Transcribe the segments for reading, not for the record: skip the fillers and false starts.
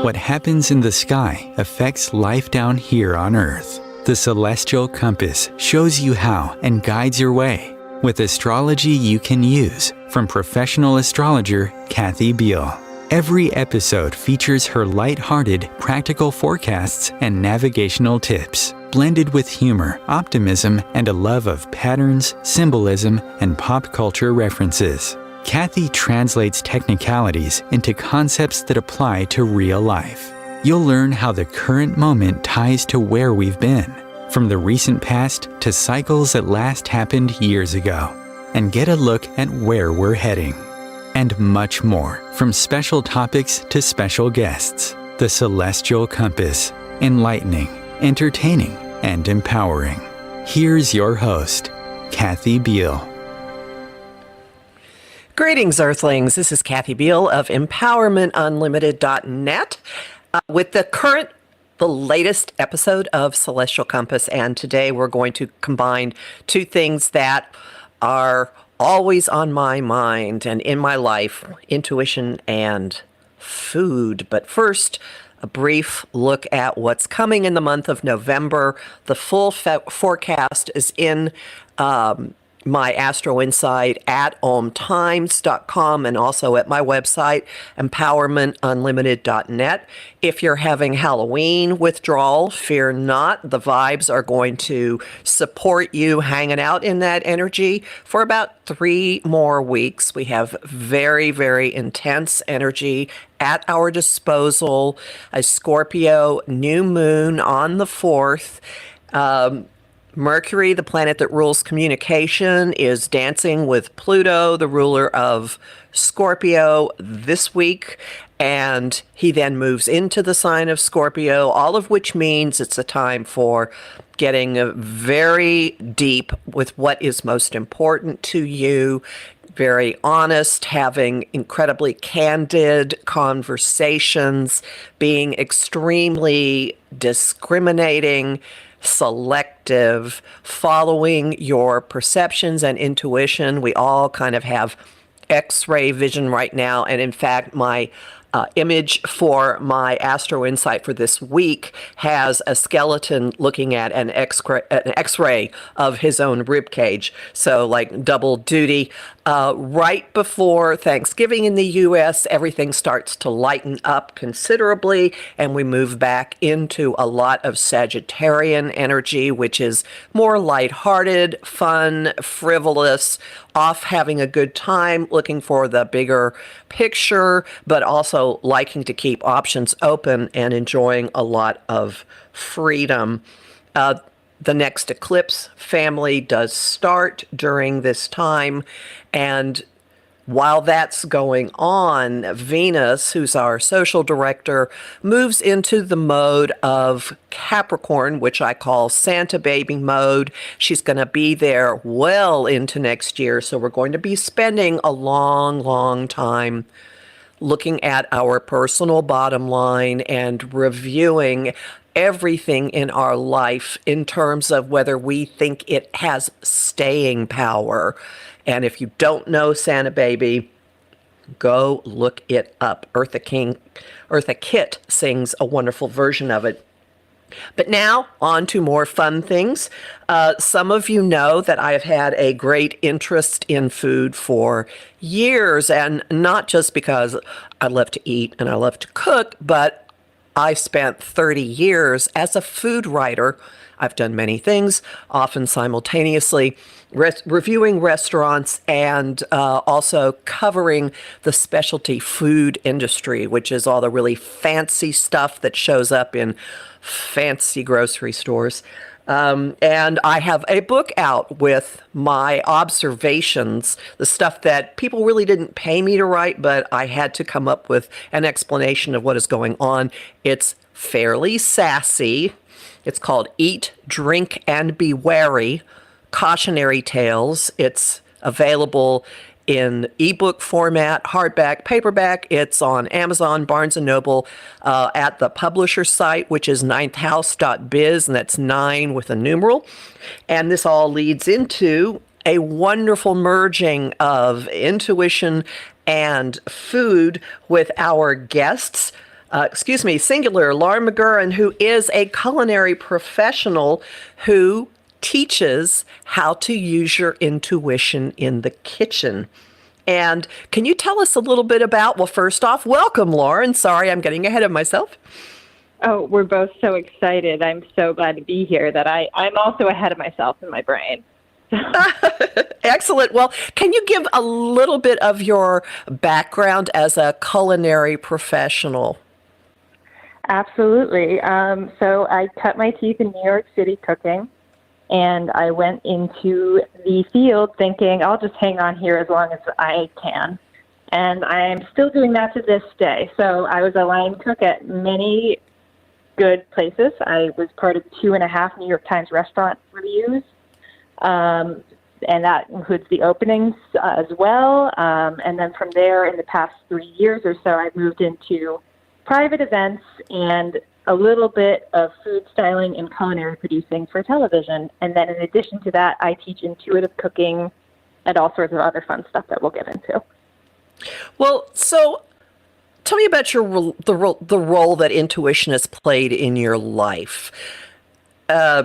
What happens in the sky affects life down here on Earth. The Celestial Compass shows you how and guides your way with astrology you can use from professional astrologer Kathy Beal. Every episode features her light-hearted, practical forecasts and navigational tips, blended with humor, optimism, and a love of patterns, symbolism, and pop culture references. Kathy translates technicalities into concepts that apply to real life. You'll learn how the current moment ties to where we've been, from the recent past to cycles that last happened years ago, and get a look at where we're heading. And much more, from special topics to special guests. The Celestial Compass, enlightening, entertaining, and empowering. Here's your host, Kathy Beal. Greetings, Earthlings. This is Kathy Beal of EmpowermentUnlimited.net with the latest episode of Celestial Compass. And today we're going to combine two things that are always on my mind and in my life, intuition and food. But first, a brief look at what's coming in the month of November. The full forecast is in my Astro Insight at ohmtimes.com and also at my website, empowermentunlimited.net. If you're having Halloween withdrawal, fear not. The vibes are going to support you hanging out in that energy for about 3 more weeks. We have very, very intense energy at our disposal. A Scorpio new moon on the 4th. Mercury, the planet that rules communication, is dancing with Pluto, the ruler of Scorpio, this week, and he then moves into the sign of Scorpio, all of which means it's a time for getting very deep with what is most important to you, very honest, having incredibly candid conversations, being extremely discriminating, selective, following your perceptions and intuition. We all kind of have X-ray vision right now. And in fact, my image for my Astro Insight for this week has a skeleton looking at an X-ray of his own rib cage. So like double duty. Right before Thanksgiving in the U.S., everything starts to lighten up considerably, and we move back into a lot of Sagittarian energy, which is more lighthearted, fun, frivolous, off having a good time, looking for the bigger picture, but also liking to keep options open and enjoying a lot of freedom. The next eclipse family does start during this time, and while that's going on, Venus, who's our social director, moves into the mode of Capricorn, which I call Santa baby mode. She's going to be there well into next year, so we're going to be spending a long, long time looking at our personal bottom line and reviewing everything in our life in terms of whether we think it has staying power. And if you don't know Santa Baby, go look it up. Eartha Kitt sings a wonderful version of it. But now, on to more fun things. Some of you know that I've had a great interest in food for years, and not just because I love to eat and I love to cook, but I spent 30 years as a food writer. I've done many things, often simultaneously, reviewing restaurants and also covering the specialty food industry, which is all the really fancy stuff that shows up in fancy grocery stores. And I have a book out with my observations, the stuff that people really didn't pay me to write, but I had to come up with an explanation of what is going on. It's fairly sassy. It's called Eat, Drink, and Be Wary, Cautionary Tales. It's available in ebook format, hardback, paperback. It's on Amazon, Barnes & Noble, at the publisher site, which is ninthhouse.biz, and that's 9 with a numeral. And this all leads into a wonderful merging of intuition and food with our guests. singular, Laurin McGurrin, who is a culinary professional who teaches how to use your intuition in the kitchen. And can you tell us a little bit about, well, first off, welcome, Laurin. Sorry, I'm getting ahead of myself. Oh, we're both so excited. I'm so glad to be here that I'm also ahead of myself in my brain. Excellent. Well, can you give a little bit of your background as a culinary professional? Absolutely. So I cut my teeth in New York City cooking, and I went into the field thinking I'll just hang on here as long as I can. And I'm still doing that to this day. So I was a line cook at many good places. I was part of 2.5 New York Times restaurant reviews. And that includes the openings as well. And then from there, in the past 3 years or so, I moved into private events and a little bit of food styling and culinary producing for television. And then in addition to that, I teach intuitive cooking and all sorts of other fun stuff that we'll get into. Well, so tell me about the role that intuition has played in your life.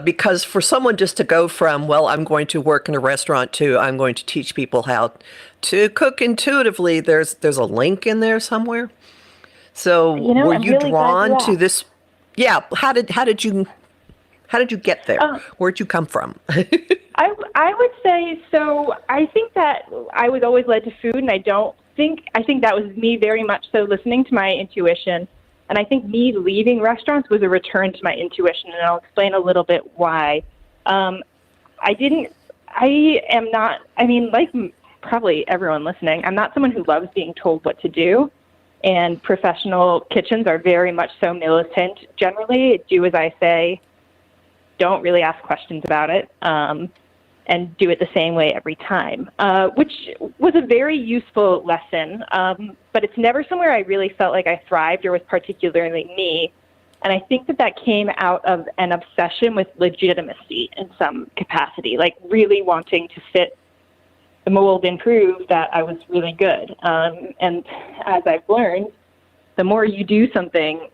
Because for someone just to go from, well, I'm going to work in a restaurant to I'm going to teach people how to cook intuitively, there's a link in there somewhere. So were you really drawn to this? Yeah. How did you get there? Where'd you come from? I would say so. I think that I was always led to food, and I think that was me very much so listening to my intuition. And I think me leaving restaurants was a return to my intuition, and I'll explain a little bit why. Like probably everyone listening, I'm not someone who loves being told what to do. And professional kitchens are very much so militant. Generally, do as I say, don't really ask questions about it, and do it the same way every time, which was a very useful lesson. But it's never somewhere I really felt like I thrived or was particularly me. And I think that came out of an obsession with legitimacy in some capacity, like really wanting to fit the mold and prove that I was really good. And as I've learned, the more you do something,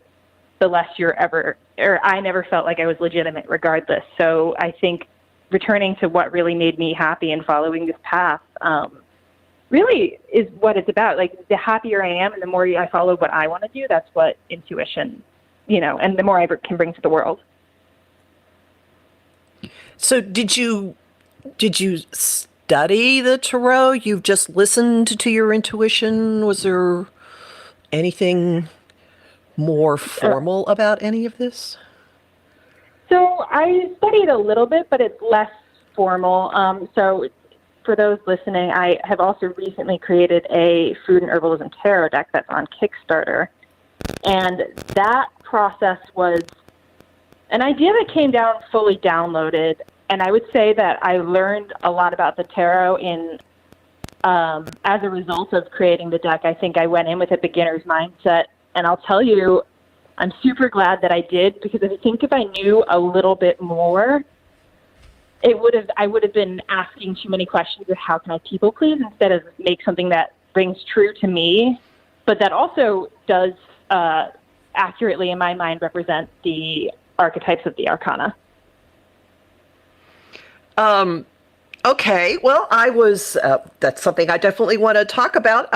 the less I never felt like I was legitimate regardless. So I think returning to what really made me happy and following this path really is what it's about. Like, the happier I am and the more I follow what I want to do, that's what intuition, and the more I can bring to the world. So did you study the tarot? You've just listened to your intuition? Was there anything more formal about any of this? So I studied a little bit, but it's less formal. So for those listening, I have also recently created a food and herbalism tarot deck that's on Kickstarter. And that process was an idea that came down fully downloaded. And I would say that I learned a lot about the tarot as a result of creating the deck. I think I went in with a beginner's mindset. And I'll tell you, I'm super glad that I did, because I think if I knew a little bit more, I would have been asking too many questions of how can I people please instead of make something that rings true to me, but that also does accurately, in my mind, represent the archetypes of the Arcana. Okay, well, that's something I definitely want to talk about.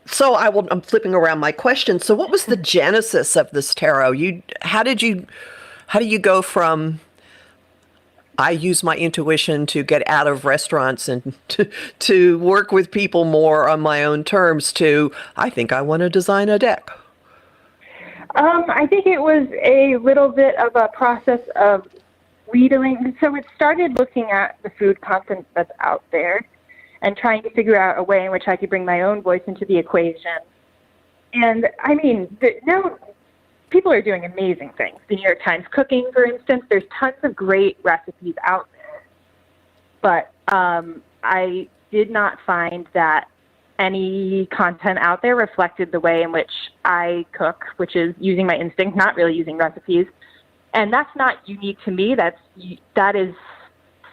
So I'm flipping around my question. So what was the genesis of this tarot? How do you go from I use my intuition to get out of restaurants and to work with people more on my own terms to I think I want to design a deck? I think it was a little bit of a process of redoing. So it started looking at the food content that's out there and trying to figure out a way in which I could bring my own voice into the equation. And I mean, now people are doing amazing things. The New York Times Cooking, for instance, there's tons of great recipes out there. But I did not find that any content out there reflected the way in which I cook, which is using my instinct, not really using recipes. And that's not unique to me. That is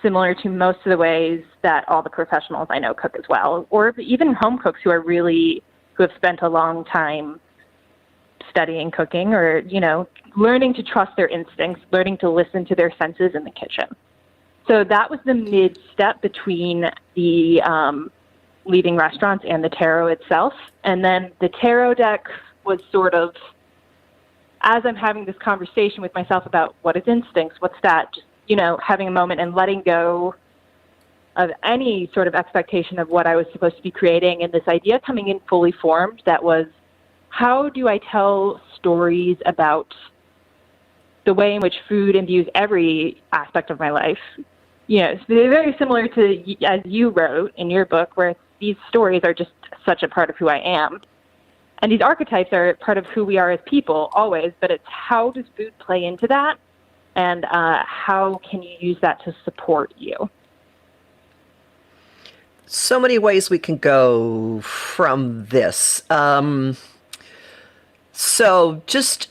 similar to most of the ways that all the professionals I know cook as well, or even home cooks who have spent a long time studying cooking or, learning to trust their instincts, learning to listen to their senses in the kitchen. So that was the mid-step between the leaving restaurants and the tarot itself. And then the tarot deck was sort of, as I'm having this conversation with myself about what is instincts, what's that, just, having a moment and letting go of any sort of expectation of what I was supposed to be creating, and this idea coming in fully formed that was, how do I tell stories about the way in which food imbues every aspect of my life? It's very similar to, as you wrote in your book, where these stories are just such a part of who I am. And these archetypes are part of who we are as people, always, but it's how does food play into that, and how can you use that to support you? So many ways we can go from this. So just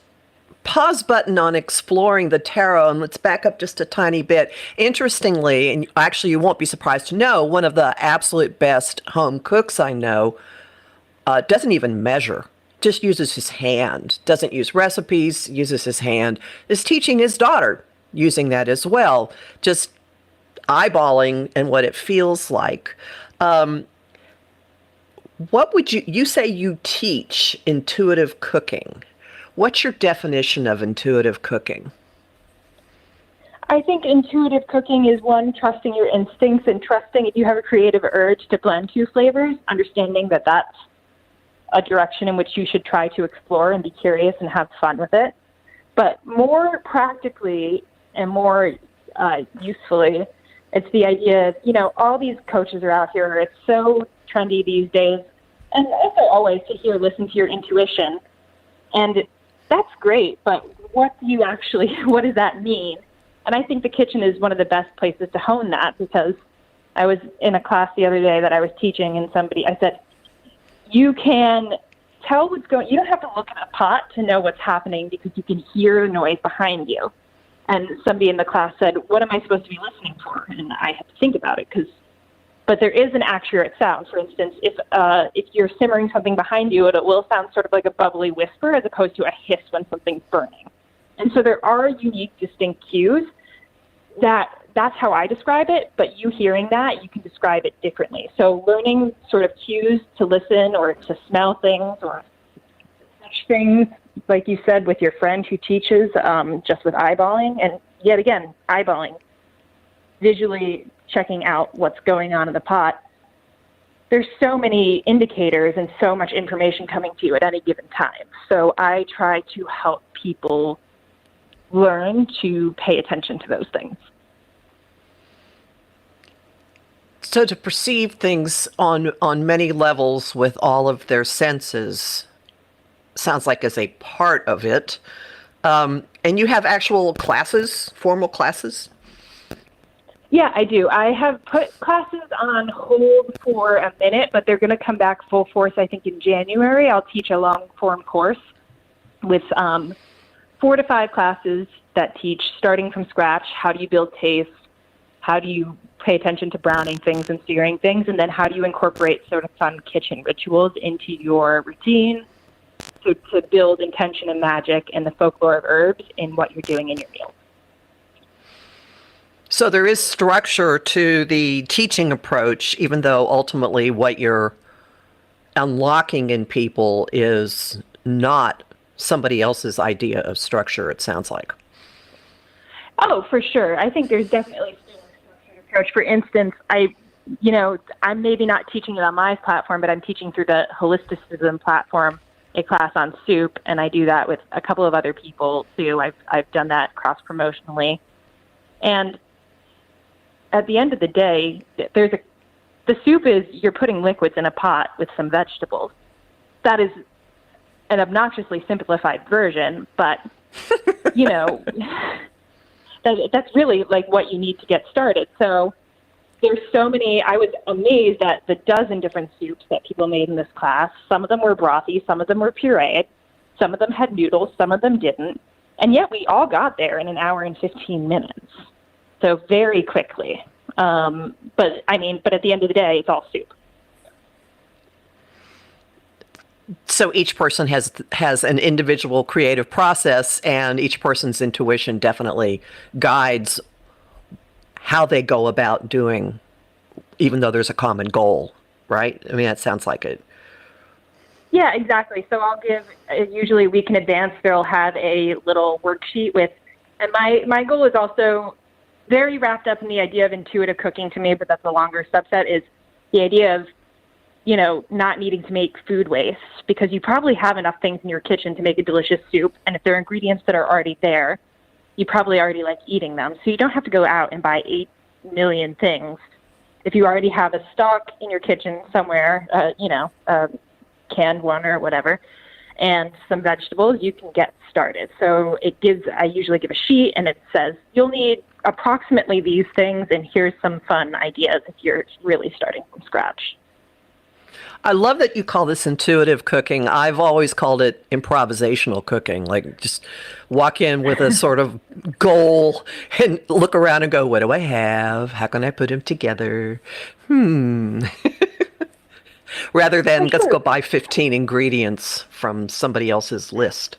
pause button on exploring the tarot, and let's back up just a tiny bit. Interestingly, and actually you won't be surprised to know, one of the absolute best home cooks I know doesn't even measure, just uses his hand, doesn't use recipes, uses his hand, is teaching his daughter using that as well, just eyeballing and what it feels like. What would you say you teach intuitive cooking? What's your definition of intuitive cooking? I think intuitive cooking is, one, trusting your instincts and trusting if you have a creative urge to blend two flavors, understanding that that's a direction in which you should try to explore and be curious and have fun with it. But more practically and more usefully, it's the idea of, all these coaches are out here. It's so trendy these days. And also always to listen to your intuition. And that's great, but what does that mean? And I think the kitchen is one of the best places to hone that, because I was in a class the other day that I was teaching, and I said, you can tell what's going, you don't have to look at a pot to know what's happening because you can hear noise behind you. And somebody in the class said, what am I supposed to be listening for? And I had to think about it, but there is an accurate sound. For instance, if you're simmering something behind you, it will sound sort of like a bubbly whisper as opposed to a hiss when something's burning. And so there are unique, distinct cues that's how I describe it, but you hearing that, you can describe it differently. So learning sort of cues to listen or to smell things or touch things, like you said, with your friend who teaches, just with eyeballing, and yet again, eyeballing, visually checking out what's going on in the pot. There's so many indicators and so much information coming to you at any given time. So I try to help people learn to pay attention to those things. So to perceive things on many levels with all of their senses sounds like as a part of it. And you have actual classes, formal classes? Yeah, I do. I have put classes on hold for a minute, but they're going to come back full force, I think, in January. I'll teach a long-form course with 4 to 5 classes that teach, starting from scratch, how do you build taste, how do you pay attention to browning things and searing things, and then how do you incorporate sort of fun kitchen rituals into your routine to build intention and magic and the folklore of herbs in what you're doing in your meals. So there is structure to the teaching approach, even though ultimately what you're unlocking in people is not somebody else's idea of structure, it sounds like. Oh, for sure. I think there's definitely still a structured approach. For instance, I'm maybe not teaching it on my platform, but I'm teaching through the Holisticism platform a class on soup, and I do that with a couple of other people too. I've done that cross-promotionally. And at the end of the day, the soup is you're putting liquids in a pot with some vegetables. That is an obnoxiously simplified version, but, that's really like what you need to get started. So there's so many, I was amazed at the dozen different soups that people made in this class. Some of them were brothy, some of them were pureed, some of them had noodles, some of them didn't. And yet we all got there in an hour and 15 minutes. So very quickly. But at the end of the day, it's all soup. So each person has an individual creative process, and each person's intuition definitely guides how they go about doing, even though there's a common goal, right? I mean, that sounds like it. Yeah, exactly. So I'll give, usually a week in advance, they'll have a little worksheet with, and my goal is also very wrapped up in the idea of intuitive cooking to me, but that's a longer subset, is the idea of, not needing to make food waste, because you probably have enough things in your kitchen to make a delicious soup. And if there are ingredients that are already there, you probably already like eating them. So you don't have to go out and buy 8 million things. If you already have a stock in your kitchen somewhere, a canned one or whatever, and some vegetables, you can get started. So I usually give a sheet, and it says, you'll need approximately these things, and here's some fun ideas if you're really starting from scratch. I love that you call this intuitive cooking. I've always called it improvisational cooking. Like, just walk in with a sort of goal and look around and go, what do I have? How can I put them together? Rather than let's go buy 15 ingredients from somebody else's list.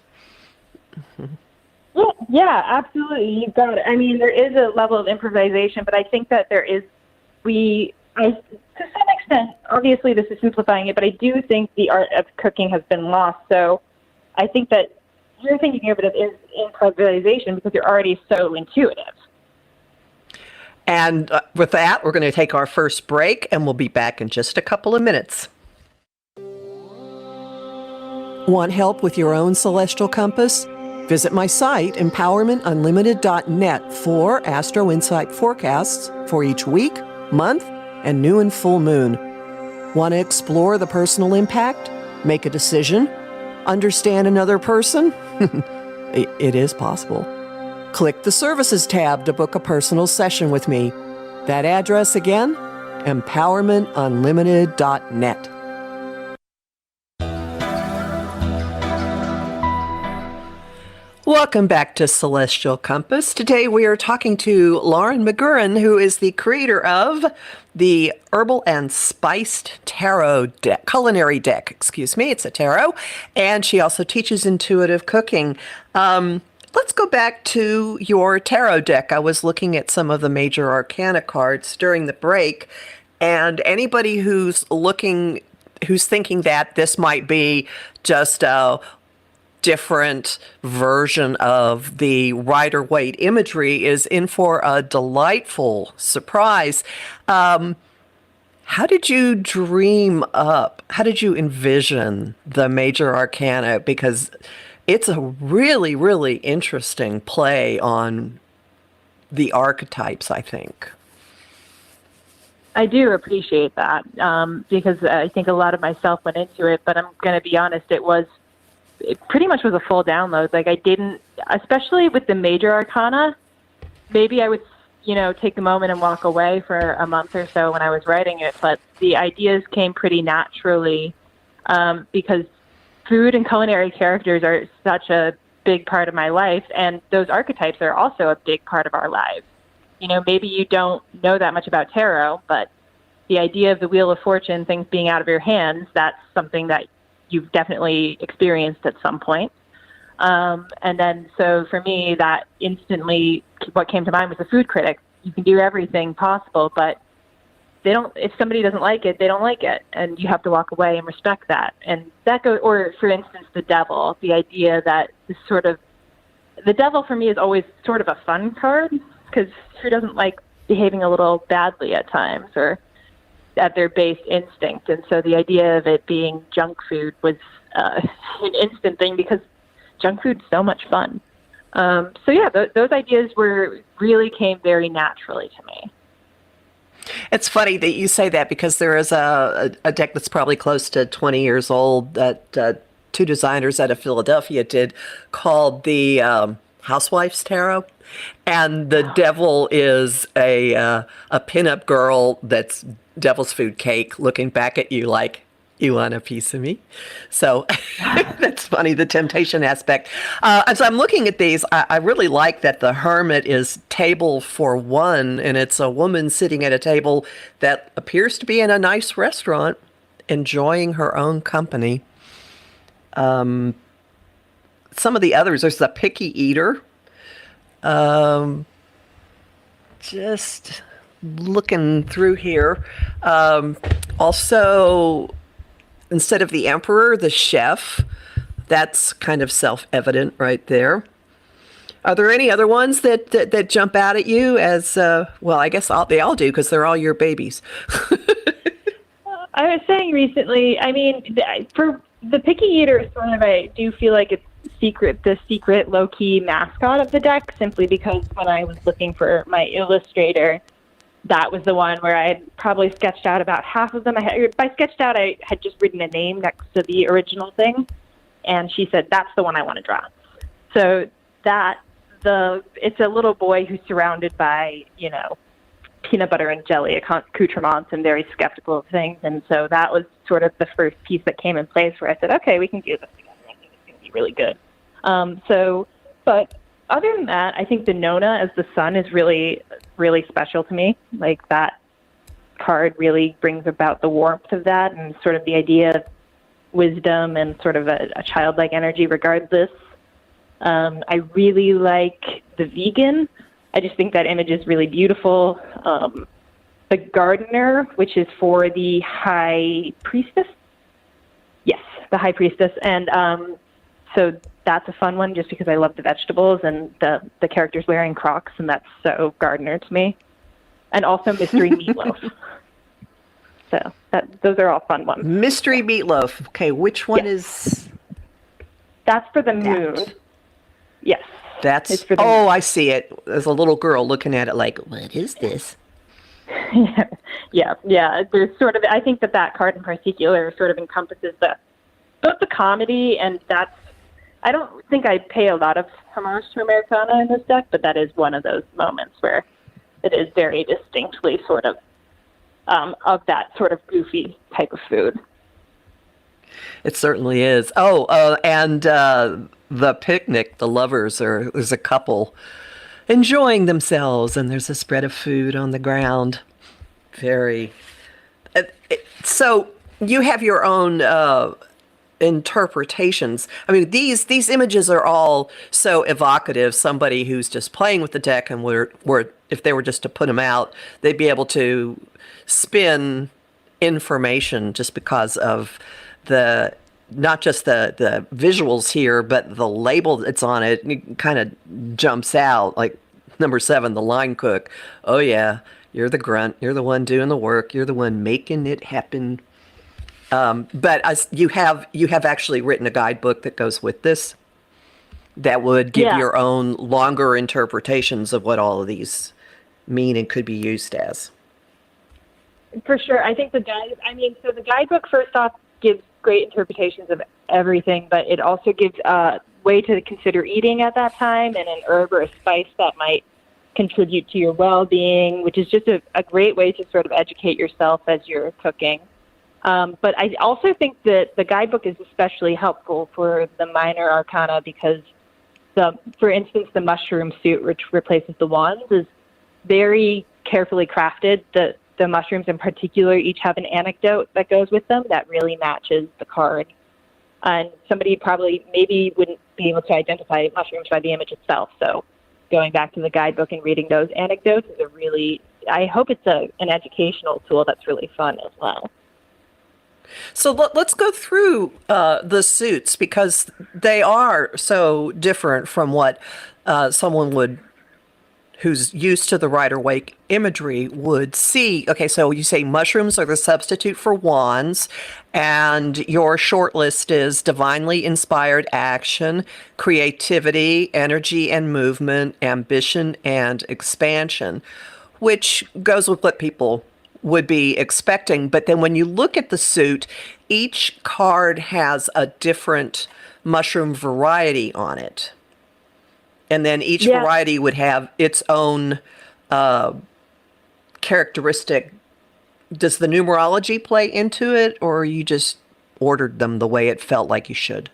Yeah, absolutely. You've got it. I mean, there is a level of improvisation, but I think that to some extent, obviously this is simplifying it, but I do think the art of cooking has been lost. So I think that you're thinking of it as improvisation because you're already so intuitive. And with that, we're going to take our first break, and we'll be back in just a couple of minutes. Want help with your own celestial compass? Visit my site, empowermentunlimited.net, for Astro Insight forecasts for each week, month, and new and full moon. Want to explore the personal impact? Make a decision? Understand another person? It is possible. Click the Services tab to book a personal session with me. That address again, empowermentunlimited.net. Welcome back to Celestial Compass. Today we are talking to Laurin McGurrin, who is the creator of the Herbal and Spiced Tarot deck, Culinary deck, excuse me. It's a tarot. And she also teaches intuitive cooking. Let's go back to your tarot deck. I was looking at some of the major arcana cards during the break, and anybody who's thinking that this might be just a different version of the Rider-Waite imagery is in for a delightful surprise. How did you how did you envision the major arcana? Because it's a really, really interesting play on the archetypes, I think. I do appreciate that because I think a lot of myself went into it, but I'm going to be honest, it pretty much was a full download. Like, I didn't, especially with the major arcana, maybe I would, take a moment and walk away for a month or so when I was writing it, but the ideas came pretty naturally because food and culinary characters are such a big part of my life, and those archetypes are also a big part of our lives. Maybe you don't know that much about tarot, but the idea of the Wheel of Fortune, things being out of your hands, that's something that you've definitely experienced at some point. And then, so for me, that instantly, what came to mind was the food critic. You can do everything possible, but if somebody doesn't like it, they don't like it. And you have to walk away and respect that. And that goes, or for instance, the devil, the idea that the devil for me is always sort of a fun card, because who doesn't like behaving a little badly at times or at their base instinct? And so the idea of it being junk food was an instant thing because junk food's so much fun. Those ideas really came very naturally to me. It's funny that you say that because there is a deck that's probably close to 20 years old that two designers out of Philadelphia did called the Housewife's Tarot. And the devil is a pinup girl that's devil's food cake looking back at you like, you want a piece of me? So that's funny, the temptation aspect. As I'm looking at these, I really like that the hermit is table for one, and it's a woman sitting at a table that appears to be in a nice restaurant, enjoying her own company. Some of the others, there's the picky eater. Just looking through here. Also, instead of the emperor, the chef. That's kind of self-evident right there. Are there any other ones that jump out at you as, well, I guess they all do because they're all your babies. I was saying recently, I mean, for the picky eater, sort of, I do feel like it's the secret low-key mascot of the deck, simply because when I was looking for my illustrator, that was the one where I had probably sketched out about half of them. By sketched out, I had just written a name next to the original thing, and she said, that's the one I want to draw. So it's a little boy who's surrounded by, peanut butter and jelly accoutrements and very skeptical of things. And so that was sort of the first piece that came in place where I said, okay, we can do this together. I think it's going to be really good. But other than that, I think the Nona as the sun is really, really special to me. Like, that card really brings about the warmth of that and sort of the idea of wisdom and sort of a childlike energy regardless. I really like the vegan. I just think that image is really beautiful. The gardener, which is for the high priestess. Yes, the high priestess. And so that's a fun one just because I love the vegetables, and the character's wearing Crocs, and that's so gardener to me. And also mystery meatloaf. So those are all fun ones. Mystery meatloaf. Okay, which one is... That's for the moon. Yes. I see it. There's a little girl looking at it like, what is this? Yeah. There's sort of, I think that card in particular sort of encompasses both the comedy, and I don't think I pay a lot of homage to Americana in this deck, but that is one of those moments where it is very distinctly sort of that sort of goofy type of food. It certainly is. And the picnic, the lovers, there's a couple enjoying themselves, and there's a spread of food on the ground. Very. So you have your own interpretations. I mean, these images are all so evocative. Somebody who's just playing with the deck and if they were just to put them out, they'd be able to spin information just because of not just the visuals here, but the label that's on it. It kind of jumps out, like number 7, the line cook. Oh yeah, you're the grunt. You're the one doing the work. You're the one making it happen. But you have actually written a guidebook that goes with this that would give your own longer interpretations of what all of these mean and could be used as. For sure. I think the guidebook, first off, gives great interpretations of everything, but it also gives a way to consider eating at that time, and an herb or a spice that might contribute to your well-being, which is just a great way to sort of educate yourself as you're cooking. But I also think that the guidebook is especially helpful for the minor arcana because, for instance, the mushroom suit, which replaces the wands, is very carefully crafted. The mushrooms in particular each have an anecdote that goes with them that really matches the card. And somebody probably maybe wouldn't be able to identify mushrooms by the image itself. So going back to the guidebook and reading those anecdotes is I hope it's an educational tool that's really fun as well. So let's go through the suits, because they are so different from what someone who's used to the Rider-Waite imagery would see. Okay, so you say mushrooms are the substitute for wands, and your short list is divinely inspired action, creativity, energy and movement, ambition and expansion, which goes with what people would be expecting. But then when you look at the suit, each card has a different mushroom variety on it. And then each variety would have its own characteristic. Does the numerology play into it, or you just ordered them the way it felt like you should?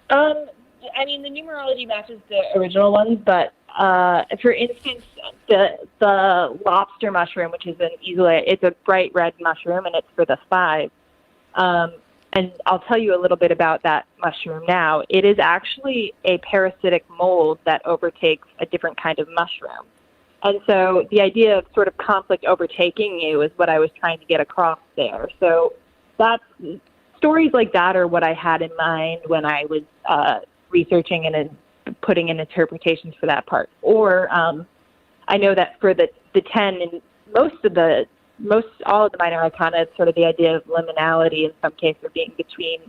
I mean, the numerology matches the original ones, but for instance, the lobster mushroom, which is it's a bright red mushroom, and it's for the 5. And I'll tell you a little bit about that mushroom now. It is actually a parasitic mold that overtakes a different kind of mushroom. And so the idea of sort of conflict overtaking you is what I was trying to get across there. So that's, stories like that are what I had in mind when I was researching and putting in interpretations for that part. Or I know that for the 10 and all of the minor arcana, it's sort of the idea of liminality in some cases, or being between,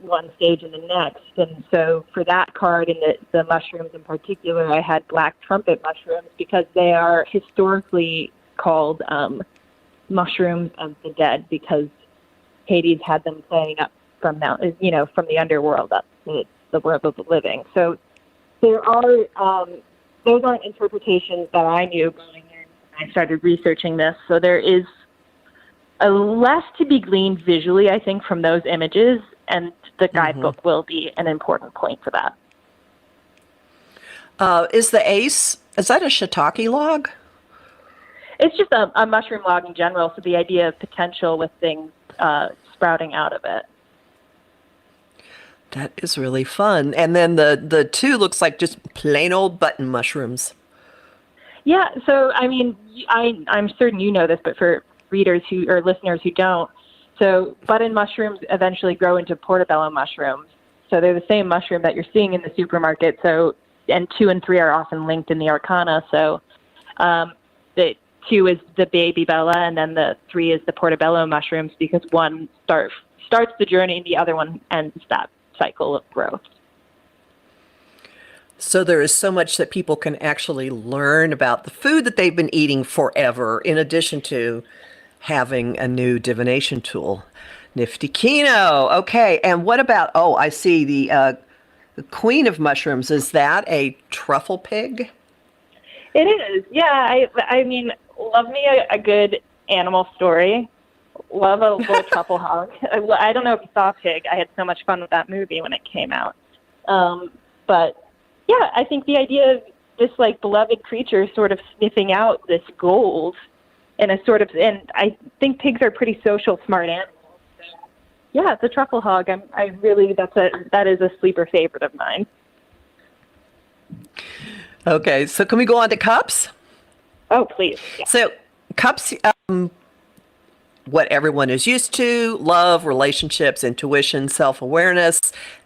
one stage and the next. And so for that card and the mushrooms in particular, I had black trumpet mushrooms because they are historically called mushrooms of the dead, because Hades had them playing up from from the underworld up to the world of the living. So there are, those aren't interpretations that I knew going in when I started researching this. So there is a less to be gleaned visually, I think, from those images, and the guidebook will be an important point for that. Is the ace, is that a shiitake log? It's just a mushroom log in general, so the idea of potential with things sprouting out of it. That is really fun. And then the 2 looks like just plain old button mushrooms. Yeah, so I mean, I'm certain you know this, but for readers or listeners who don't, so button mushrooms eventually grow into portobello mushrooms. So they're the same mushroom that you're seeing in the supermarket. So, and 2 and 3 are often linked in the Arcana. So the 2 is the baby Bella, and then the 3 is the portobello mushrooms, because one starts the journey and the other one ends that cycle of growth. So there is so much that people can actually learn about the food that they've been eating forever, in addition to having a new divination tool. Nifty Kino. Okay, and what about, I see the queen of mushrooms. Is that a truffle pig? It is, yeah. I mean, love me a good animal story. Love a little truffle hog. I don't know if you saw Pig. I had so much fun with that movie when it came out. But yeah, I think the idea of this beloved creature sort of sniffing out this gold in a sort of, and I think pigs are pretty social, smart animals. So, yeah, it's a truffle hog. That is a sleeper favorite of mine. Okay, so can we go on to cups? Oh, please. Yeah. So cups, what everyone is used to: love, relationships, intuition, self-awareness,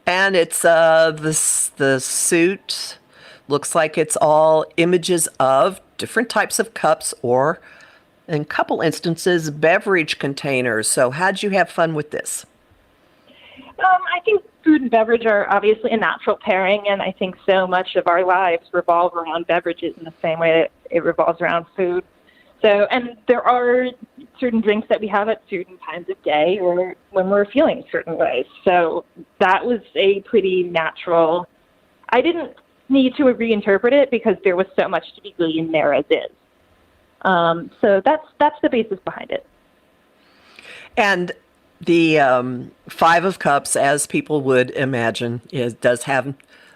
and it's the suit looks like it's all images of different types of cups, or in a couple instances, beverage containers. So how'd you have fun with this? I think food and beverage are obviously a natural pairing, and I think so much of our lives revolve around beverages in the same way that it revolves around food. So, and there are certain drinks that we have at certain times of day or when we're feeling certain ways. So that was a pretty natural. I didn't need to reinterpret it because there was so much to be gleaned there as is. So that's the basis behind it. And the 5 of Cups, as people would imagine, does have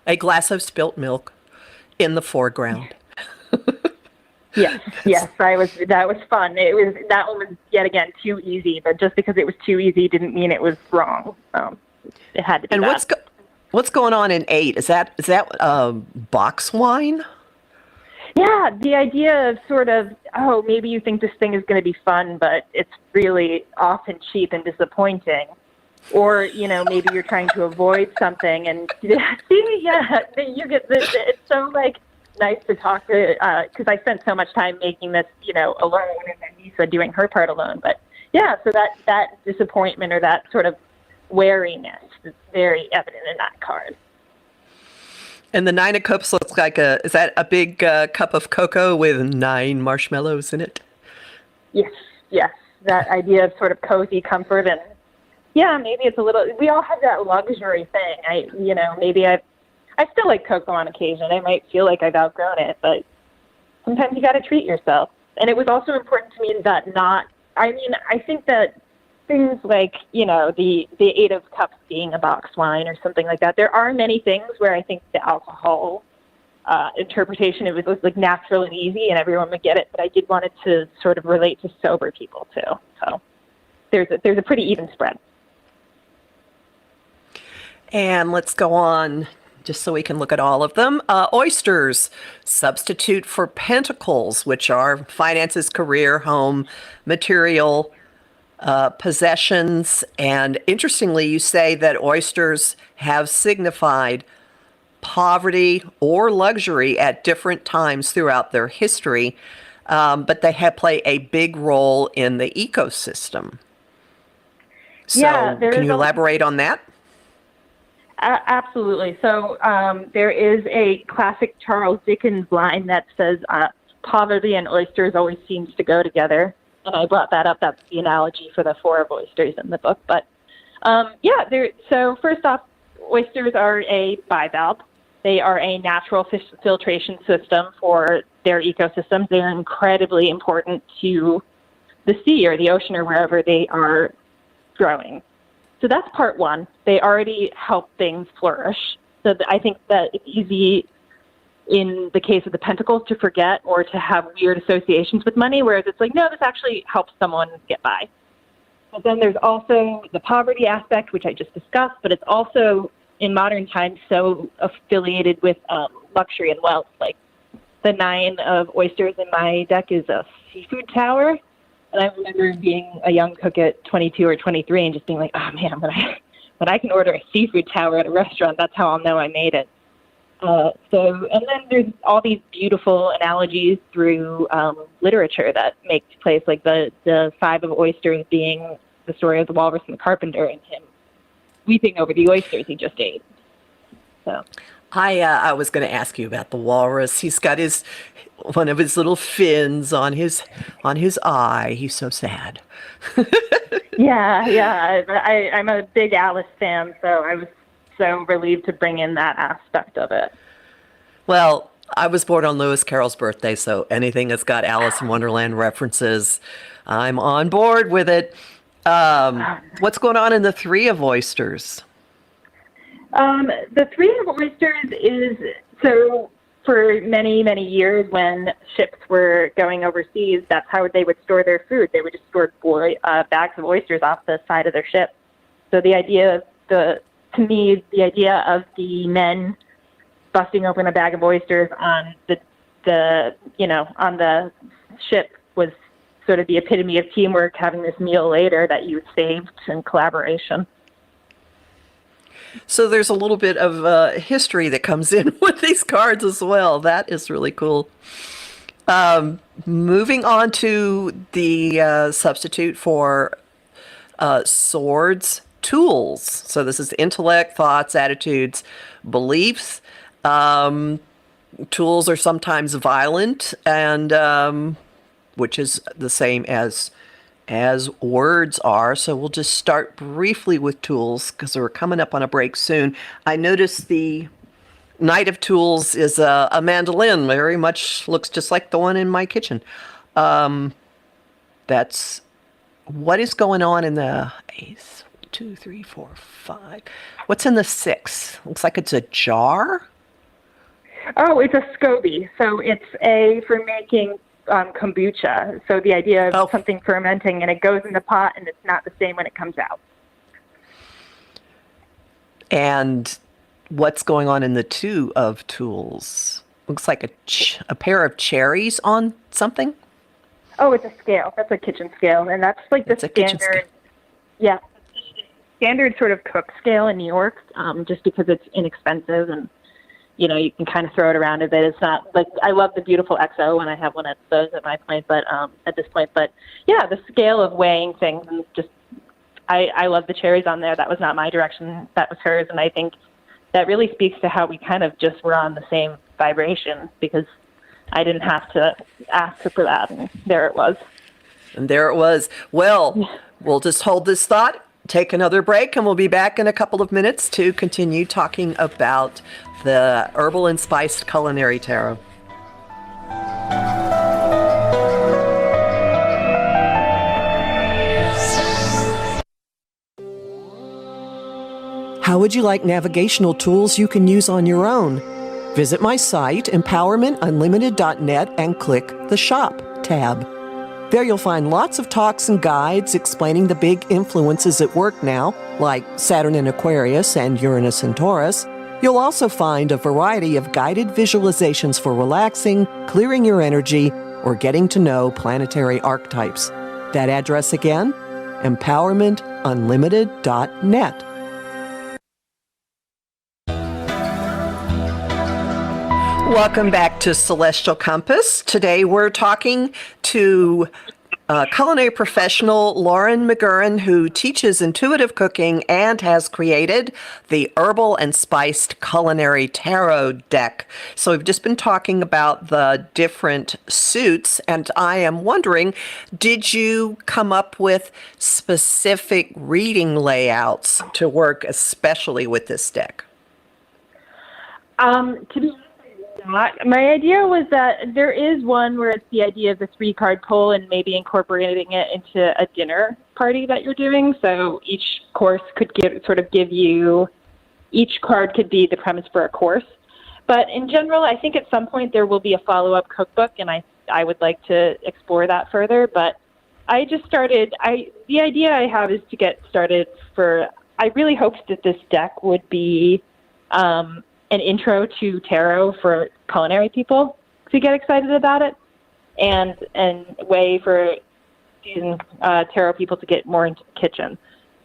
a glass of spilt milk in the foreground. Yes, that was fun. That one was yet again too easy, but just because it was too easy didn't mean it was wrong. It had to be. And that. what's going on in 8? Is that box wine? Yeah, the idea of sort of, maybe you think this thing is going to be fun, but it's really often cheap and disappointing. Or, maybe you're trying to avoid something and you get this. It's so nice to talk to, because I spent so much time making this, alone, and then Lisa doing her part alone. But yeah, so that disappointment or that sort of wariness is very evident in that card. And the 9 of Cups looks like is that a big cup of cocoa with 9 marshmallows in it? Yes. That idea of sort of cozy comfort, and yeah, maybe it's a little, we all have that luxury thing. Maybe I still like cocoa on occasion. I might feel like I've outgrown it, but sometimes you got to treat yourself. And it was also important to me that I think that things like, the 8 of Cups being a box wine or something like that, there are many things where I think the alcohol interpretation, it was natural and easy and everyone would get it, but I did want it to sort of relate to sober people too. So there's a pretty even spread. And let's go on just so we can look at all of them. Oysters, substitute for pentacles, which are finances, career, home, material, possessions. And interestingly, you say that oysters have signified poverty or luxury at different times throughout their history, but they have play a big role in the ecosystem. So can you elaborate on that? Absolutely. So there is a classic Charles Dickens line that says, poverty and oysters always seems to go together. And I brought that up. That's the analogy for the Four of Oysters in the book. But so first off, oysters are a bivalve. They are a natural fish filtration system for their ecosystems. They are incredibly important to the sea or the ocean or wherever they are growing. So that's part one. They already help things flourish. So I think that it's easy in the case of the pentacles to forget or to have weird associations with money, whereas it's like, no, this actually helps someone get by. But then there's also the poverty aspect, which I just discussed, but it's also in modern times so affiliated with luxury and wealth. Like the 9 of oysters in my deck is a seafood tower. And I remember being a young cook at 22 or 23 and just being like, oh man, when I can order a seafood tower at a restaurant, that's how I'll know I made it. And then there's all these beautiful analogies through literature that make place, like the 5 of oysters being the story of the walrus and the carpenter and him weeping over the oysters he just ate. So I was going to ask you about the walrus. He's got one of his little fins on his eye. He's so sad. Yeah. I'm a big Alice fan, so I was so relieved to bring in that aspect of it. Well, I was born on Lewis Carroll's birthday, so anything that's got Alice in Wonderland references, I'm on board with it. What's going on in the Three of Oysters? The Three of Oysters is, so for many, many years when ships were going overseas, that's how they would store their food. They would just store bags of oysters off the side of their ship. So the idea of the idea of the men busting open a bag of oysters on on the ship was sort of the epitome of teamwork, having this meal later that you saved in collaboration. So there's a little bit of history that comes in with these cards as well. That is really cool. Moving on to the substitute for swords, tools. So this is intellect, thoughts, attitudes, beliefs. Tools are sometimes violent, and which is the same as words are. So we'll just start briefly with tools because we're coming up on a break soon. I noticed the Knight of Tools is a mandolin, very much looks just like the one in my kitchen. That's what is going on in the Ace. 2, 3, 4, 5. What's in the 6? Looks like it's a jar. Oh, it's a SCOBY. So it's for making kombucha. So the idea of something fermenting and it goes in the pot and it's not the same when it comes out. And what's going on in the 2 of Tools? Looks like a pair of cherries on something. Oh, it's a scale. That's a kitchen scale, and that's like the standard. Yeah, standard sort of cook scale in New York. Just because it's inexpensive and you can kind of throw it around a bit. It's not like I love the beautiful XO when I have one of those at my point, but at this point, but yeah, the scale of weighing things and just I love the cherries on there. That was not my direction. That was hers, and I think that really speaks to how we kind of just were on the same vibration because I didn't have to ask her for that, and there it was. And there it was. Well, we'll just hold this thought, take another break, and we'll be back in a couple of minutes to continue talking about the Herbal and Spiced Culinary Tarot. How would you like navigational tools you can use on your own? Visit my site, empowermentunlimited.net, and click the Shop tab. There you'll find lots of talks and guides explaining the big influences at work now, like Saturn in Aquarius and Uranus in Taurus. You'll also find a variety of guided visualizations for relaxing, clearing your energy, or getting to know planetary archetypes. That address again? empowermentunlimited.net. Welcome back to Celestial Compass. Today we're talking to culinary professional Laurin McGurrin, who teaches intuitive cooking and has created the Herbal and Spiced Culinary Tarot deck. So we've just been talking about the different suits, and I am wondering, did you come up with specific reading layouts to work especially with this deck? To be not. My idea was that there is one where it's the idea of the 3-card pull and maybe incorporating it into a dinner party that you're doing. So each course could give you, each card could be the premise for a course. But in general, I think at some point there will be a follow-up cookbook, and I would like to explore that further. But I just started, the idea I have is to get started I really hoped that this deck would be an intro to tarot for culinary people to get excited about it, and a way for tarot people to get more into the kitchen.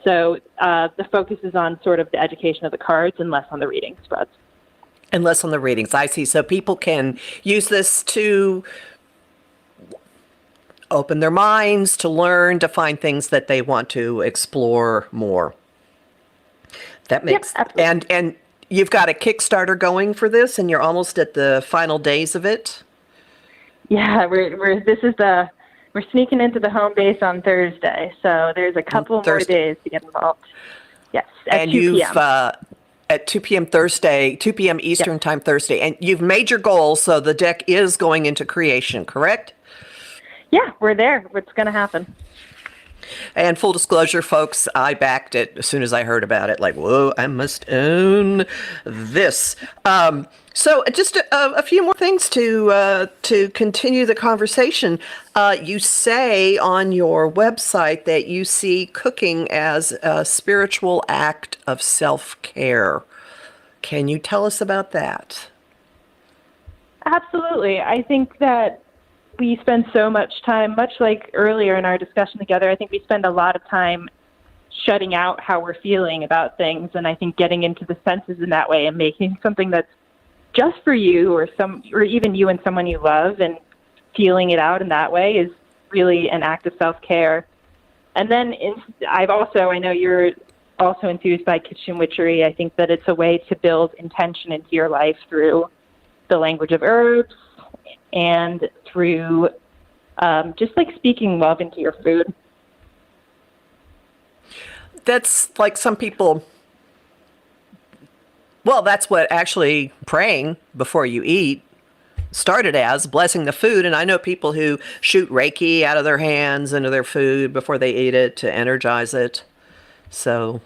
So the focus is on sort of the education of the cards and less on the reading spreads. And less on the readings, I see. So people can use this to open their minds, to learn, to find things that they want to explore more. That makes and you've got a Kickstarter going for this, and you're almost at the final days of it. Yeah, we're sneaking into the home base on Thursday, so there's a couple more days to get involved. Yes, at 2 p.m. At 2 p.m. Thursday, 2 p.m. Eastern Time Thursday, and you've made your goal, so the deck is going into creation, correct? Yeah, we're there. What's going to happen? And full disclosure, folks, I backed it as soon as I heard about it. Like, whoa, I must own this. So just a few more things to continue the conversation. You say on your website that you see cooking as a spiritual act of self-care. Can you tell us about that? Absolutely. I think that we spend so much time, much like earlier in our discussion together, I think we spend a lot of time shutting out how we're feeling about things. And I think getting into the senses in that way and making something that's just for you or even you and someone you love and feeling it out in that way is really an act of self-care. And then I know you're also enthused by kitchen witchery. I think that it's a way to build intention into your life through the language of herbs, and through just like speaking love into your food. That's like some people, well, that's what actually praying before you eat started as, blessing the food. And I know people who shoot Reiki out of their hands into their food before they eat it to energize it. So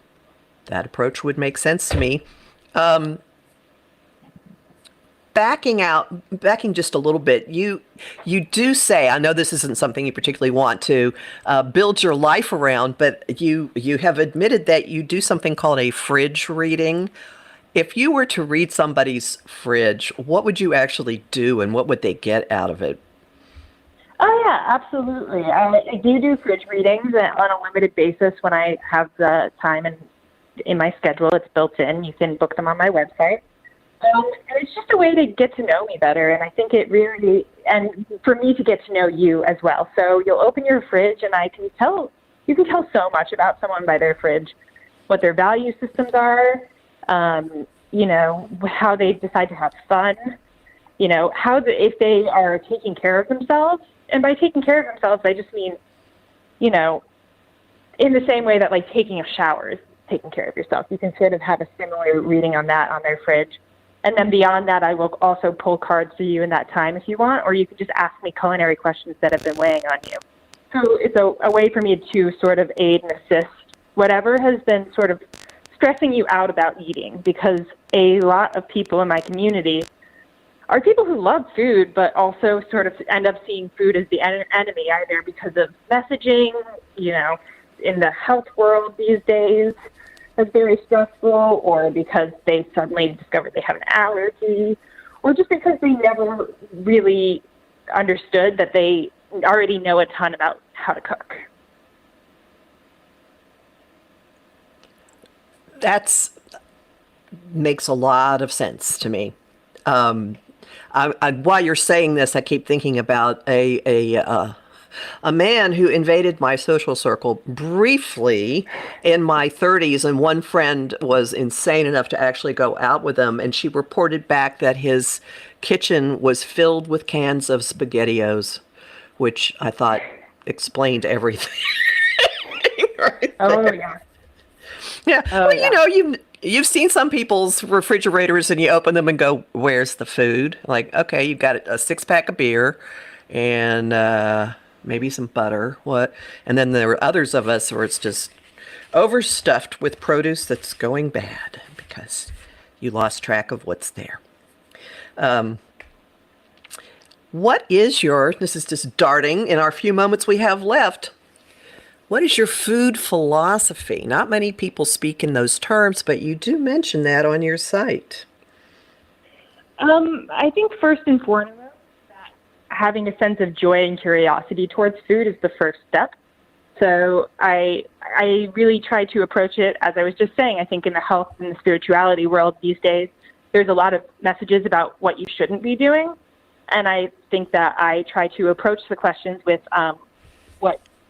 that approach would make sense to me. Backing just a little bit, you do say, I know this isn't something you particularly want to build your life around, but you have admitted that you do something called a fridge reading. If you were to read somebody's fridge, what would you actually do, and what would they get out of it? Oh, yeah, absolutely. I do fridge readings on a limited basis when I have the time in my schedule. It's built in. You can book them on my website. And it's just a way to get to know me better, and I think it really, and for me to get to know you as well. So you'll open your fridge, and you can tell so much about someone by their fridge, what their value systems are, how they decide to have fun, if they are taking care of themselves. And by taking care of themselves, I just mean, in the same way that like taking a shower is taking care of yourself. You can sort of have a similar reading on that on their fridge. And then beyond that, I will also pull cards for you in that time if you want, or you could just ask me culinary questions that have been weighing on you. So it's a way for me to sort of aid and assist whatever has been sort of stressing you out about eating, because a lot of people in my community are people who love food, but also sort of end up seeing food as the enemy, either because of messaging, in the health world these days is very stressful, or because they suddenly discovered they have an allergy, or just because they never really understood that they already know a ton about how to cook. That's makes a lot of sense to me. While you're saying this, I keep thinking about a man who invaded my social circle briefly in my 30s, and one friend was insane enough to actually go out with him, and she reported back that his kitchen was filled with cans of SpaghettiOs, which I thought explained everything. Right Oh, there. yeah. Yeah. Oh, Well, yeah. you've seen some people's refrigerators and you open them and go, "Where's the food?" Like, okay, you've got a 6-pack of beer and maybe some butter. What? And then there are others of us where it's just overstuffed with produce that's going bad because you lost track of what's there. What is this is just darting in our few moments we have left. What is your food philosophy? Not many people speak in those terms, but you do mention that on your site. I think first and foremost, that having a sense of joy and curiosity towards food is the first step. So I really try to approach it, as I was just saying, I think in the health and the spirituality world these days, there's a lot of messages about what you shouldn't be doing. And I think that I try to approach the questions with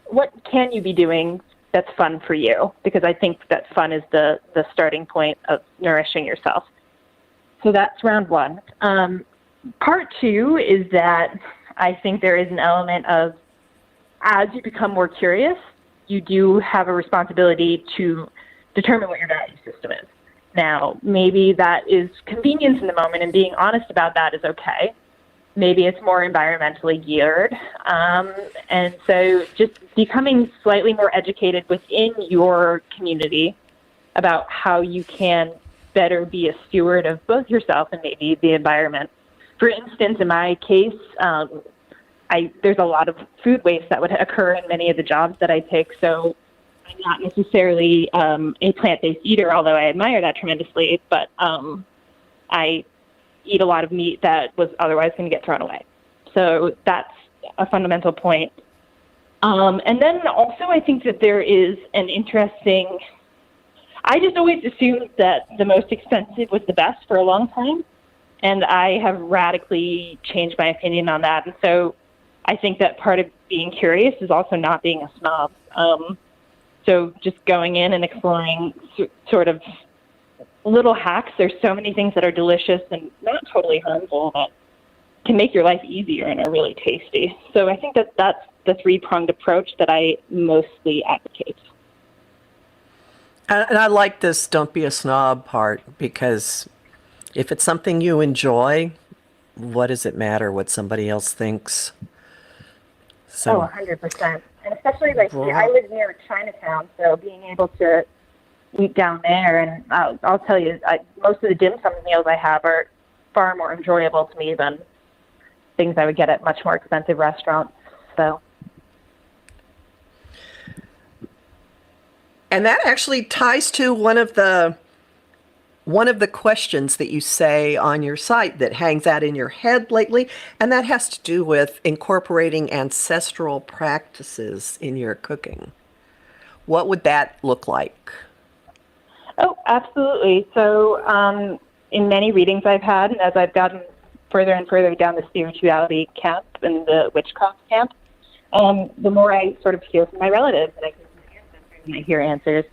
what can you be doing that's fun for you? Because I think that fun is the starting point of nourishing yourself. So that's round one. Part two is that I think there is an element of, as you become more curious, you do have a responsibility to determine what your value system is. Now, maybe that is convenience in the moment, and being honest about that is okay. Maybe it's more environmentally geared. And so just becoming slightly more educated within your community about how you can better be a steward of both yourself and maybe the environment. For instance, in my case, there's a lot of food waste that would occur in many of the jobs that I take. So I'm not necessarily a plant-based eater, although I admire that tremendously, but I eat a lot of meat that was otherwise going to get thrown away. So that's a fundamental point. And then also I think that there is an interesting, I just always assumed that the most expensive was the best for a long time. And I have radically changed my opinion on that. And so I think that part of being curious is also not being a snob. So just going in and exploring sort of little hacks. There's so many things that are delicious and not totally harmful that can make your life easier and are really tasty. So I think that that's the three-pronged approach that I mostly advocate. And I like this "don't be a snob" part, because if it's something you enjoy, what does it matter what somebody else thinks? So, 100%. And especially I live near Chinatown, so being able to eat down there, and I'll tell you, most of the dim sum meals I have are far more enjoyable to me than things I would get at much more expensive restaurants. So, and that actually ties to one of the questions that you say on your site that hangs out in your head lately, and that has to do with incorporating ancestral practices in your cooking. What would that look like? Oh, absolutely. So in many readings I've had, and as I've gotten further and further down the spirituality camp and the witchcraft camp, the more I sort of hear from my relatives, and I hear from my ancestors, and I hear answers.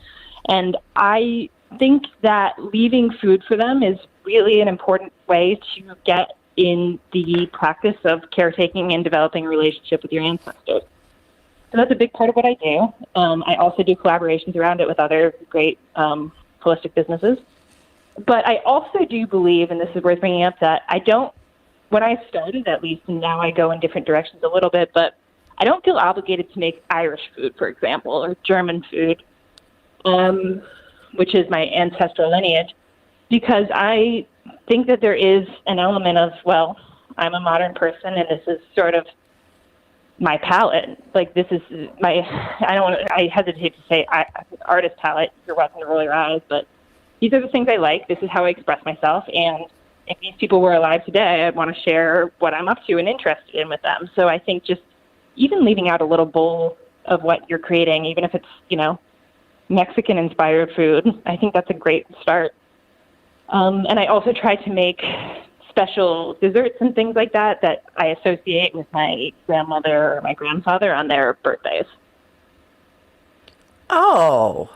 And I think that leaving food for them is really an important way to get in the practice of caretaking and developing a relationship with your ancestors. So that's a big part of what I do. I also do collaborations around it with other great holistic businesses. But I also do believe, and this is worth bringing up, that when I started at least, and now I go in different directions a little bit, but I don't feel obligated to make Irish food, for example, or German food, which is my ancestral lineage, because I think that there is an element of, well, I'm a modern person and this is sort of my palette. Like, this is I hesitate to say artist palette, you're welcome to roll your eyes, but these are the things I like. This is how I express myself. And if these people were alive today, I'd want to share what I'm up to and interested in with them. So I think just even leaving out a little bowl of what you're creating, even if it's, Mexican-inspired food, I think that's a great start. And I also try to make special desserts and things like that I associate with my grandmother or my grandfather on their birthdays. Oh,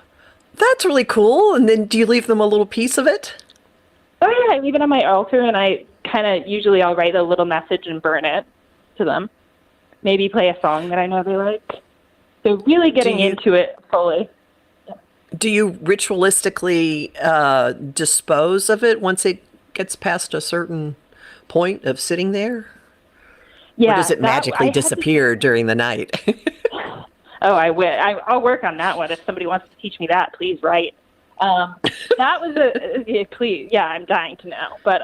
that's really cool. And then do you leave them a little piece of it? Oh, yeah, I leave it on my altar, and I usually I'll write a little message and burn it to them. Maybe play a song that I know they like. So really getting into it fully. Do you ritualistically dispose of it once it gets past a certain point of sitting there? Yeah. Or does it magically disappear during the night? Oh, I will. I'll work on that one. If somebody wants to teach me that, please write. That was please. Yeah, I'm dying to know. But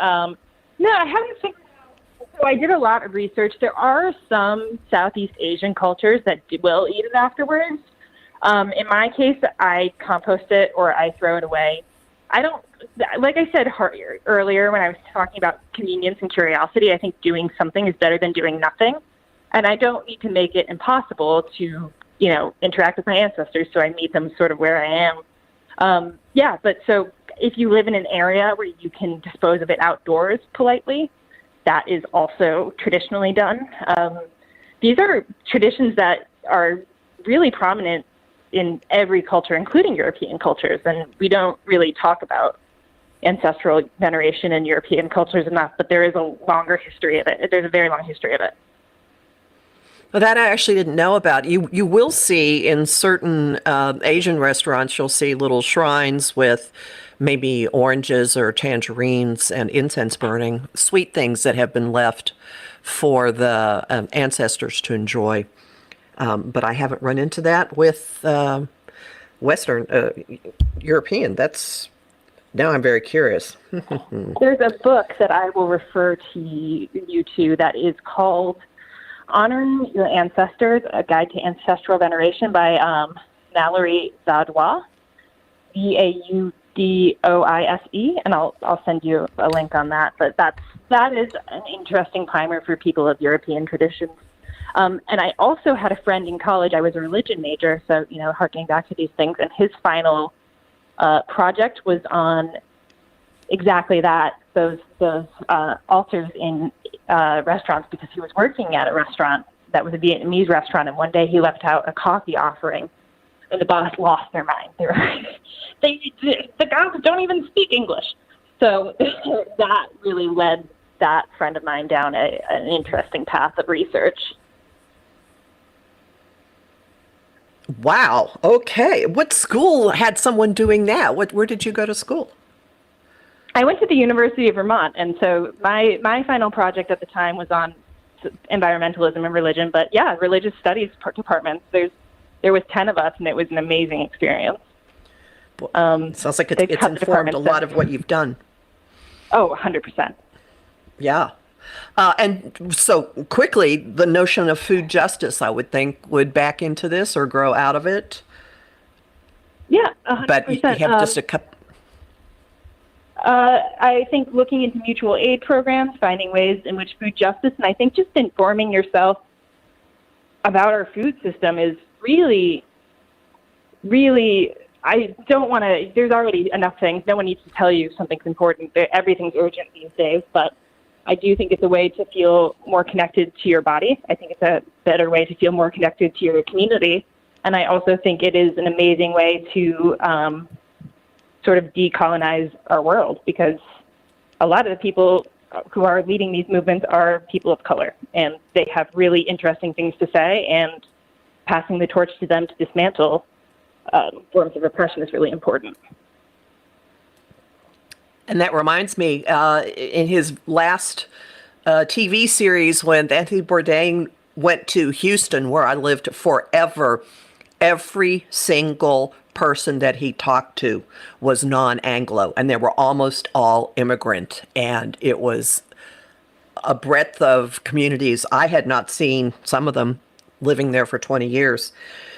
no, I haven't figured out. So I did a lot of research. There are some Southeast Asian cultures that will eat it afterwards. In my case, I compost it or I throw it away. I don't, like I said earlier when I was talking about convenience and curiosity, I think doing something is better than doing nothing. And I don't need to make it impossible to, interact with my ancestors so I meet them sort of where I am. But so if you live in an area where you can dispose of it outdoors politely, that is also traditionally done. These are traditions that are really prominent in every culture, including European cultures. And we don't really talk about ancestral veneration in European cultures enough, but there is a longer history of it. There's a very long history of it. Well, that I actually didn't know about. You will see in certain Asian restaurants, you'll see little shrines with maybe oranges or tangerines and incense burning, sweet things that have been left for the ancestors to enjoy. But I haven't run into that with Western European. Now I'm very curious. There's a book that I will refer to you to that is called Honoring Your Ancestors, A Guide to Ancestral Veneration by Mallory Zadwa, Vaudoise, and I'll send you a link on that. But that is an interesting primer for people of European traditions. And I also had a friend in college. I was a religion major, so harkening back to these things. And his final project was on exactly that, those altars in restaurants, because he was working at a restaurant that was a Vietnamese restaurant, and one day he left out a coffee offering, and the boss lost their mind. The guys don't even speak English. So that really led that friend of mine down an interesting path of research. Wow. Okay. What school had someone doing that? Where did you go to school? I went to the University of Vermont, and so my final project at the time was on environmentalism and religion. But yeah, religious studies departments. There was 10 of us, and it was an amazing experience. Sounds like it's informed a lot of what you've done. Oh, 100%. Yeah. And so quickly, the notion of food justice, I would think, would back into this or grow out of it. Yeah, 100%. But you have just a couple. I think looking into mutual aid programs, finding ways in which food justice, and I think just informing yourself about our food system is really, really, I don't want to, there's already enough things. No one needs to tell you something's important. Everything's urgent these days, but I do think it's a way to feel more connected to your body. I think it's a better way to feel more connected to your community. And I also think it is an amazing way to sort of decolonize our world, because a lot of the people who are leading these movements are people of color, and they have really interesting things to say, and passing the torch to them to dismantle forms of oppression is really important. And that reminds me, in his last TV series, when Anthony Bourdain went to Houston, where I lived forever, every single person that he talked to was non-Anglo, and they were almost all immigrant, and it was a breadth of communities I had not seen, some of them living there for 20 years.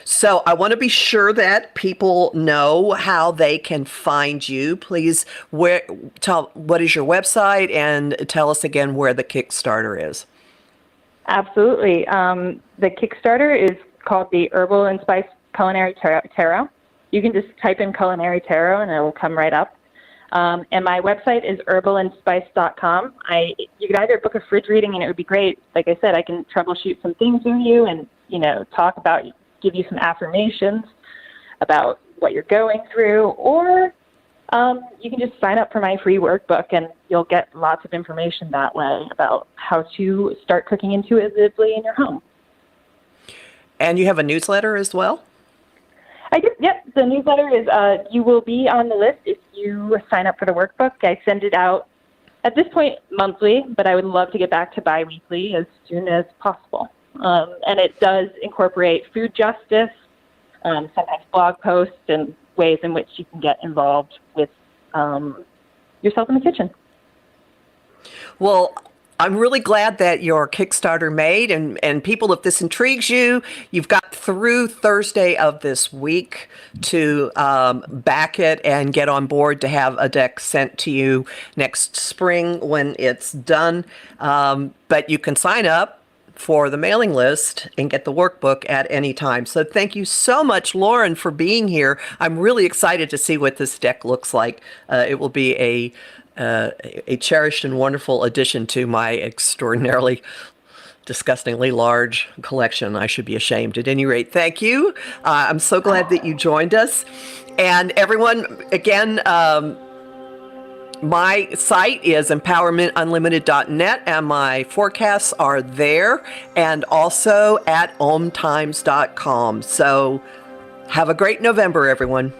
So I want to be sure that people know how they can find you. Please, what is your website, and tell us again where the Kickstarter is. Absolutely. The Kickstarter is called the Herbal and Spice Culinary Tarot. You can just type in Culinary Tarot and it will come right up. And my website is herbalandspice.com. You could either book a fridge reading, and it would be great. Like I said, I can troubleshoot some things with you and, give you some affirmations about what you're going through, or you can just sign up for my free workbook, and you'll get lots of information that way about how to start cooking intuitively in your home. And you have a newsletter as well? I do, yep. The newsletter is, you will be on the list if you sign up for the workbook. I send it out at this point monthly, but I would love to get back to biweekly as soon as possible. And it does incorporate food justice, sometimes blog posts, and ways in which you can get involved with yourself in the kitchen. Well, I'm really glad that your Kickstarter made, and people, if this intrigues you, you've got through Thursday of this week to back it and get on board to have a deck sent to you next spring when it's done. But you can sign up for the mailing list and get the workbook at any time. So thank you so much, Laurin, for being here. I'm really excited to see what this deck looks like. It will be a cherished and wonderful addition to my extraordinarily disgustingly large collection. I should be ashamed. At any rate, thank you. I'm so glad that you joined us. And everyone, again, my site is empowermentunlimited.net, and my forecasts are there, and also at omtimes.com. So have a great November, everyone.